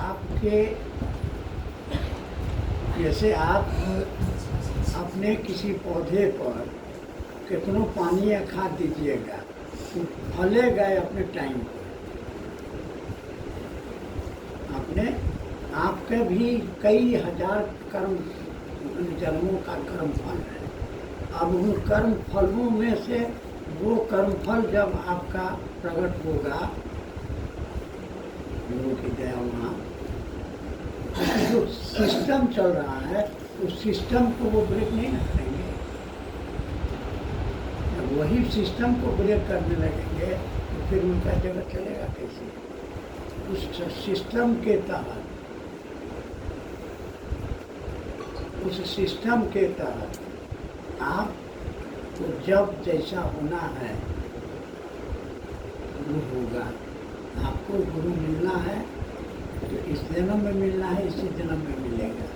आपके जैसे आप अपने किसी पौधे पर कितनों पानी या खाद दीजिएगा तो फलेगा अपने टाइम पर। आपने आपके भी कई हजार कर्म जन्मों का कर्म फल है। अब उन कर्म फलों में से वो कर्म फल जब आपका प्रकट होगा गुरु की दया वहाँ, जो सिस्टम चल रहा है उस सिस्टम को वो ब्रेक नहीं ना करेंगे। जब वही सिस्टम को ब्रेक करने लगेंगे तो फिर उनका जगत चलेगा कैसे? उस सिस्टम के तहत आप तो जब जैसा होना है गुरु होगा। आपको गुरु मिलना है तो इस जन्म में मिलना है, इसी जन्म में मिलेगा।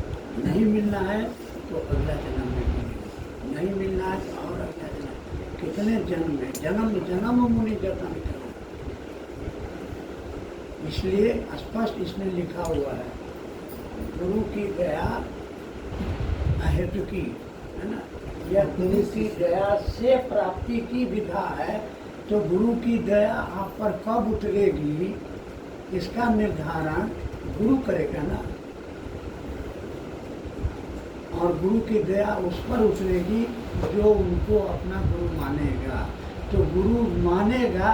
नहीं मिलना है तो अगला जन्म में मिलेगा। नहीं मिलना है तो और अगला जन्म। कितने जन्म में? जन्म जन्म मुनि जतन करो। इसलिए स्पष्ट इसमें लिखा हुआ है गुरु की दया अहेतु की, है ना। यह गुरु की दया से प्राप्ति की विधा है। तो गुरु की दया आप पर कब उतरेगी इसका निर्धारण गुरु करेगा ना। और गुरु की दया उस पर उतरेगी जो उनको अपना गुरु मानेगा। तो गुरु मानेगा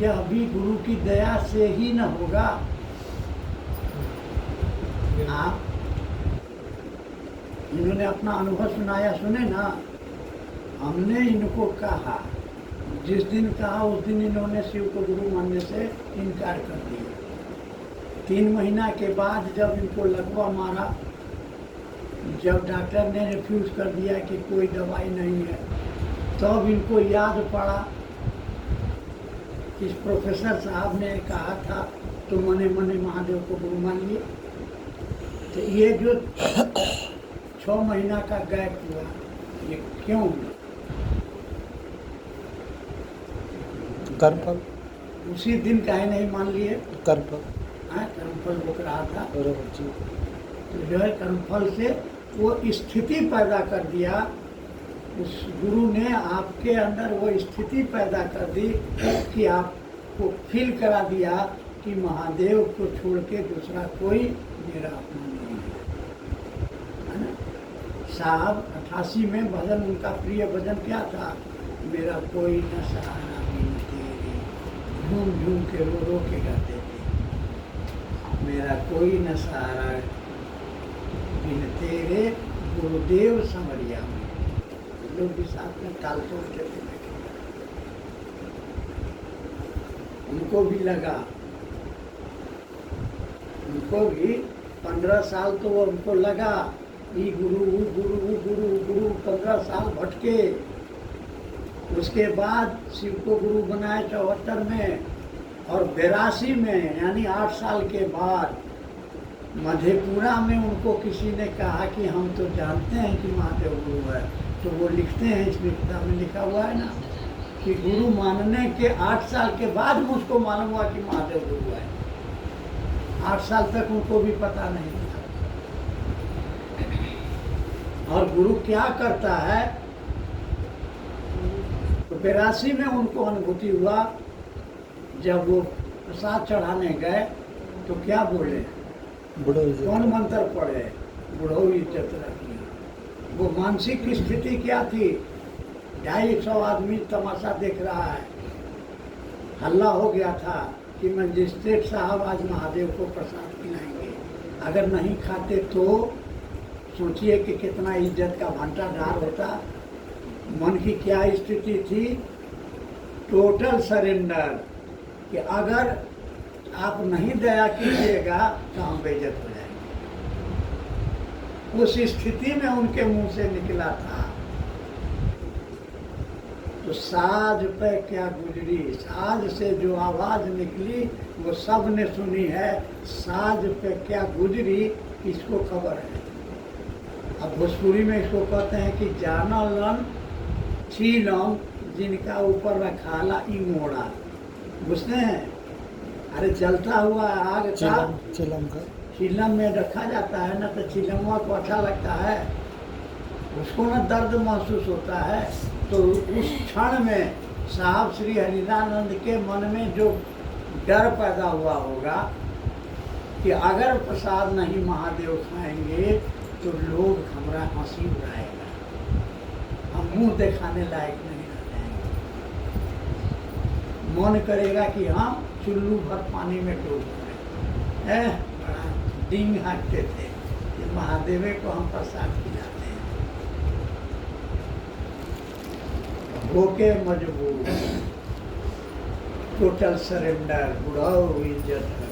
यह भी गुरु की दया से ही न होगा। आप इन्होंने अपना अनुभव सुनाया, सुने ना। हमने इनको कहा, जिस दिन कहा उस दिन इन्होंने शिव को गुरु मानने से इनकार कर दिया। 3 महीना के बाद जब इनको लगवा मारा, जब डॉक्टर ने रिफ्यूज कर दिया कि कोई दवाई नहीं है, तब इनको याद पड़ा इस प्रोफेसर साहब ने कहा था तो मने मने महादेव को गुरु मान लिए। तो ये जो 6 महीना का गैप हुआ ये क्यों हुआ? कर्मफल। उसी दिन काहे नहीं मान लिए? कर्मफल। हाँ, कर्मफल वो रहा था। बराबर जी। तो जो है कर्मफल से वो स्थिति पैदा कर दिया। उस गुरु ने आपके अंदर वो स्थिति पैदा कर दी कि आपको फील करा दिया कि महादेव को छोड़ के दूसरा कोई मेरा अपना नहीं है ना। साहब 88 में भजन, उनका प्रिय भजन क्या था? मेरा कोई न सहारा बिन तेरे, झूम झूम के रो रो के गाते थे। मेरा कोई न सहारा बिन तेरे, गुरुदेव समरिया में। लोग भी साथ में ताल तोड़ते थे। उनको भी लगा, उनको भी 15 साल तो वो उनको लगा ये गुरु गुरु गुरु गुरु 15 साल भटके। उसके बाद शिव को गुरु बनाए 74 में, और 82 में यानी 8 साल के बाद मधेपुरा में उनको किसी ने कहा कि हम तो जानते हैं कि महादेव गुरु है। तो वो लिखते हैं, इसमें किताब में लिखा हुआ है ना कि गुरु मानने के 8 साल के बाद मुझको मालूम हुआ कि महादेव गुरु है। 8 साल तक उनको भी पता नहीं था। और गुरु क्या करता है? तो 82 में उनको अनुभूति हुआ। जब वो प्रसाद चढ़ाने गए तो क्या बोले? कौन मंत्र पढ़े? बुढ़ो इज्जत रखी। वो मानसिक स्थिति क्या थी? 250 आदमी तमाशा देख रहा है। हल्ला हो गया था कि मजिस्ट्रेट साहब आज महादेव को प्रसाद खिलाएंगे, अगर नहीं खाते तो सोचिए कि कितना इज्जत का भंटाधार होता। मन की क्या स्थिति थी? टोटल सरेंडर, कि अगर आप नहीं दया कीजिएगा तो हम बेइज्जत हो जाएंगे। उस स्थिति में उनके मुंह से निकला था। तो साज पे क्या गुजरी, साज से जो आवाज निकली वो सब ने सुनी है। साज पे क्या गुजरी इसको खबर है। अब भोजपुरी में इसको कहते हैं कि जानलन चीलम जिनका ऊपर रखाला ई मोड़ा। बुझते हैं? अरे जलता हुआ आग का चिलम का चिलम में रखा जाता है ना, तो चिलमवा को अच्छा लगता है, उसको ना दर्द महसूस होता है। तो उस क्षण में साहब श्री हरिदानंद के मन में जो डर पैदा हुआ होगा कि अगर प्रसाद नहीं महादेव खाएंगे तो लोग हमारा हंसी उड़ाएगा, हम मुंह दिखाने लायक नहीं रह जाएंगे। मन करेगा कि हम चुल्लू भर पानी में डूब गए। बड़ा डींग हाँकते थे कि महादेव को हम प्रसाद खिलाते हैं। होके मजबूर, टोटल सरेंडर, बुढ़ाओ इज्जत है।